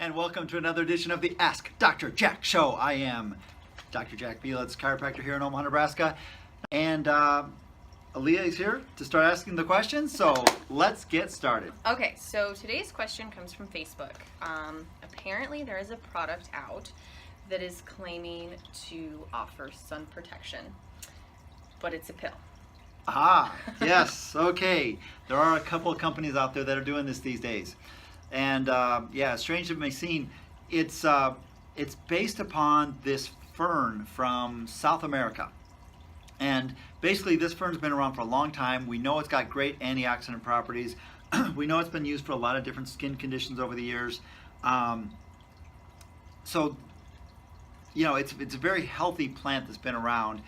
and welcome to another edition of the Ask Dr. Jack Show. I am Dr. Jack Bielitz, chiropractor here in Omaha, Nebraska, and Aaliyah is here to start asking the questions, so let's get started. Okay, so today's question comes from Facebook. Apparently there is a product out that is claiming to offer sun protection, but it's a pill. Ah, yes, okay. There are a couple of companies out there that are doing this these days. And strange as it may seem, it's based upon this fern from South America. And basically this fern's been around for a long time. We know it's got great antioxidant properties. We know it's been used for a lot of different skin conditions over the years. It's a very healthy plant that's been around,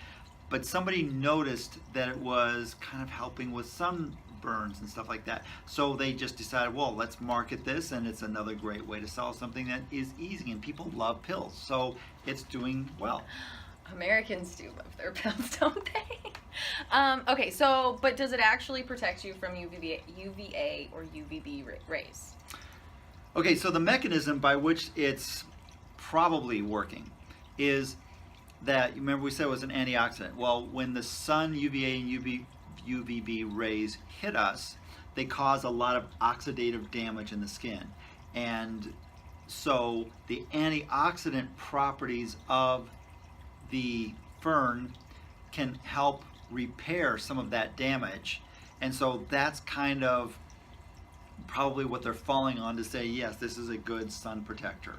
but somebody noticed that it was kind of helping with sunburns and stuff like that. So they just decided, well, let's market this, and it's another great way to sell something that is easy, and people love pills. So it's doing well. Americans do love their pills, don't they? Okay, so, but does it actually protect you from UVA or UVB rays? Okay, so the mechanism by which it's probably working is that, remember we said it was an antioxidant. Well, when the sun, UVA and UVB rays hit us, they cause a lot of oxidative damage in the skin. And so the antioxidant properties of the fern can help repair some of that damage. And so that's kind of probably what they're falling on to say, yes, this is a good sun protector.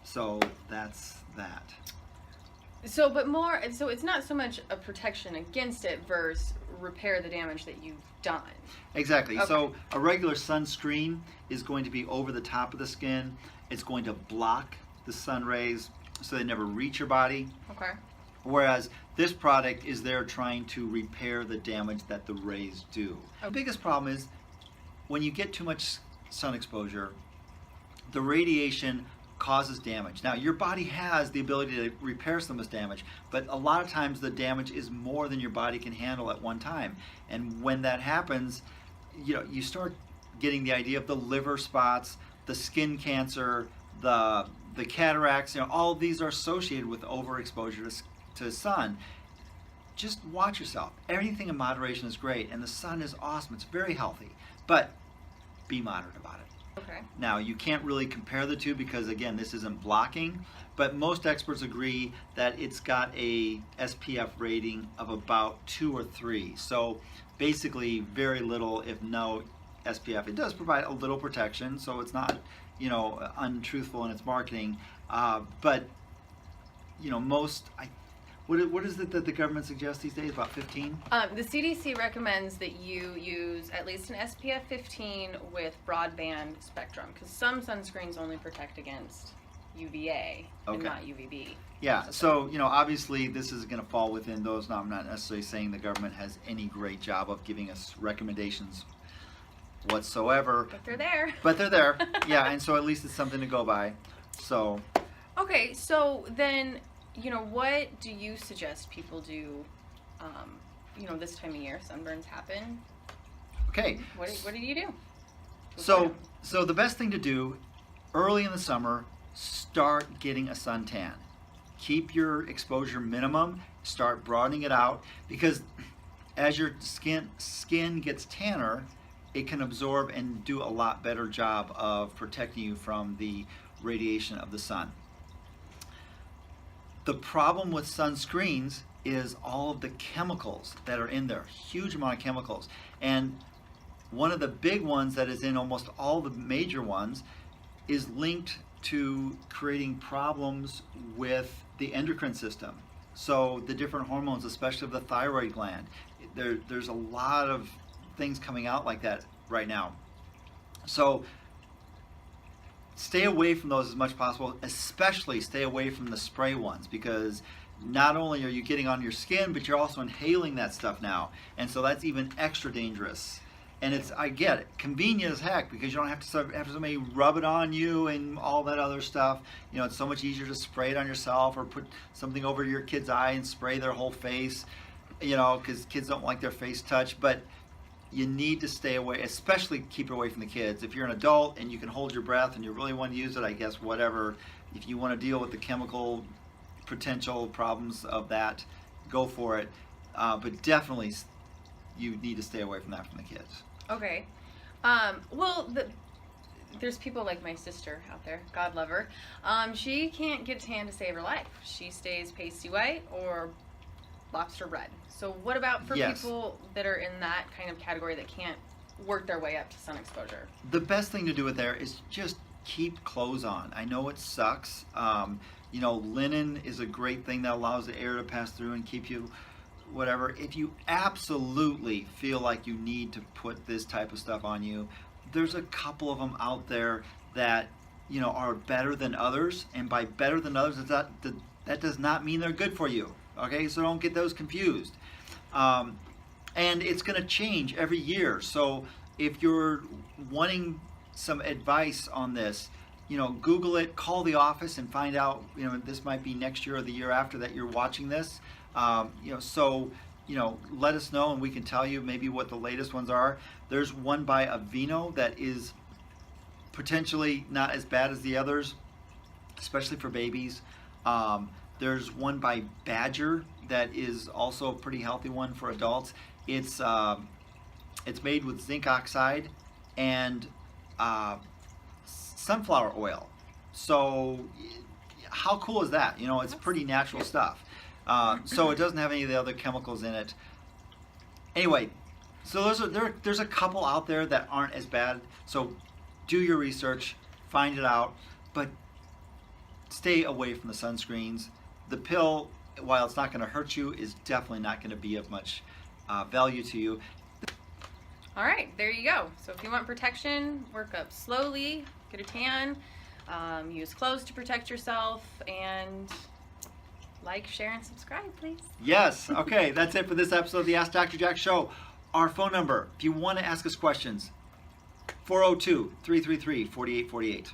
So that's that. So it's not so much a protection against it versus repair the damage that you've done. Exactly. Okay. So a regular sunscreen is going to be over the top of the skin. It's going to block the sun rays so they never reach your body. Okay. Whereas this product is there trying to repair the damage that the rays do. Okay. The biggest problem is when you get too much sun exposure, the radiation causes damage. Now, your body has the ability to repair some of this damage, but a lot of times the damage is more than your body can handle at one time. And when that happens, you start getting the idea of the liver spots, the skin cancer, the cataracts. All of these are associated with overexposure to sun. Just watch yourself. Everything in moderation is great, and the sun is awesome. It's very healthy, but be moderate about it. Okay. Now, you can't really compare the two because, again, this isn't blocking, but most experts agree that it's got a SPF rating of about 2 or 3. So basically very little, if no SPF. It does provide a little protection, so it's not, untruthful in its marketing. But what is it that the government suggests these days? About 15? The CDC recommends that you use at least an SPF 15 with broadband spectrum, because some sunscreens only protect against UVA and not UVB. Yeah, so obviously this is going to fall within those. Now, I'm not necessarily saying the government has any great job of giving us recommendations whatsoever. But they're there. But they're there, yeah, and so at least it's something to go by. So. Okay, so then, what do you suggest people do, this time of year? Sunburns happen. Okay. What do you do? So the best thing to do early in the summer, start getting a suntan. Keep your exposure minimum, start broadening it out, because as your skin gets tanner, it can absorb and do a lot better job of protecting you from the radiation of the sun. The problem with sunscreens is all of the chemicals that are in there, huge amount of chemicals. And one of the big ones that is in almost all the major ones is linked to creating problems with the endocrine system. So the different hormones, especially the thyroid gland, there's a lot of things coming out like that right now. So stay away from those as much as possible, especially stay away from the spray ones, because not only are you getting on your skin, but you're also inhaling that stuff now. And so that's even extra dangerous. And I get it, convenient as heck, because you don't have to have somebody rub it on you and all that other stuff. It's so much easier to spray it on yourself or put something over your kid's eye and spray their whole face, because kids don't like their face touched. But you need to stay away, especially keep it away from the kids. If you're an adult and you can hold your breath and you really want to use it, I guess whatever. If you want to deal with the chemical potential problems of that, go for it. But definitely, you need to stay away from that from the kids. Okay. Well, there's people like my sister out there. God love her. She can't get tan to save her life. She stays pasty white or lobster red. So what about for Yes. people that are in that kind of category that can't work their way up to sun exposure? The best thing to do with there is just keep clothes on. I know it sucks. Linen is a great thing that allows the air to pass through and keep you whatever. If you absolutely feel like you need to put this type of stuff on you, there's a couple of them out there that are better than others, and by better than others, that does not mean they're good for you. Okay, so don't get those confused. And it's going to change every year. So if you're wanting some advice on this, Google it, call the office and find out, this might be next year or the year after that you're watching this. Let us know and we can tell you maybe what the latest ones are. There's one by Aveeno that is potentially not as bad as the others, especially for babies. There's one by Badger that is also a pretty healthy one for adults. It's made with zinc oxide and sunflower oil. So how cool is that? It's pretty natural stuff. So it doesn't have any of the other chemicals in it. Anyway, so there's a couple out there that aren't as bad. So do your research, find it out, but stay away from the sunscreens. The pill, while it's not going to hurt you, is definitely not going to be of much value to you. All right, there you go. So if you want protection, work up slowly, get a tan, use clothes to protect yourself, and like, share, and subscribe, please. Yes. Okay, that's it for this episode of the Ask Dr. Jack Show. Our phone number, if you want to ask us questions, 402-333-4848.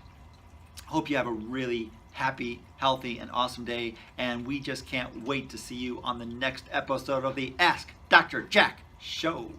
Hope you have a really happy, healthy, and awesome day, and we just can't wait to see you on the next episode of the Ask Dr. Jack Show.